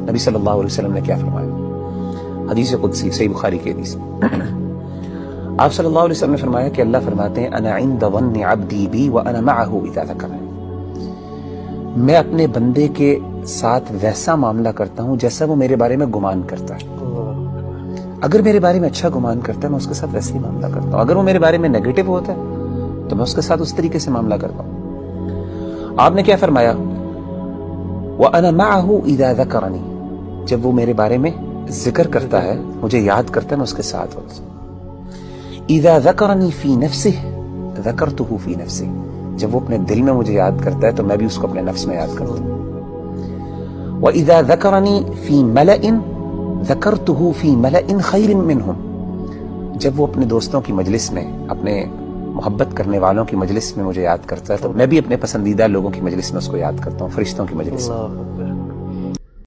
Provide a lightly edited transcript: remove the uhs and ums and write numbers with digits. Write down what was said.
نبی صلی اللہ علیہ وسلم نے کیا فرمایا؟ حدیث قدسی صحیح بخاری کی حدیث، آپ صلی اللہ علیہ وسلم نے فرمایا کہ اللہ فرماتے ہیں انا عند ظن عبدی بی وانا معه اذا ذکرنی، میں اپنے بندے کے ساتھ ویسا معاملہ کرتا ہوں جیسا وہ میرے بارے میں گمان کرتا ہے۔ اگر میرے بارے میں اچھا گمان کرتا ہے میں اس کے ساتھ ویسے ہی معاملہ کرتا ہوں، اگر وہ میرے بارے میں نیگیٹو ہوتا ہے تو میں اس کے ساتھ اس طریقے سے معاملہ کرتا ہوں۔ آپ نے کیا فرمایا؟ وَأَنَا مَعَهُ إِذَا ذَكَرَنِي، جب وہ میرے بارے میں ذکر کرتا ہے، مجھے یاد کرتا ہے، میں اس کے ساتھ ہوتا ہوں۔ إِذَا ذَكَرَنِي فِي نَفْسِهِ ذَكَرْتُهُ فِي نَفْسِهِ، جب وہ اپنے دل میں مجھے یاد کرتا ہے تو میں بھی اس کو اپنے نفس میں یاد کرتا ہوں۔ وَإِذَا ذَكَرَنِي فِي مَلَئٍ ذَكَرْتُهُ فِي مَلَئٍ خَيْرٍ مِّنْهُمْ، جب وہ اپنے دوستوں کی مجلس میں، اپنے محبت کرنے والوں کی مجلس میں مجھے یاد کرتا ہے تو میں بھی اپنے پسندیدہ لوگوں کی مجلس میں اس کو یاد کرتا ہوں، فرشتوں کی مجلس میں۔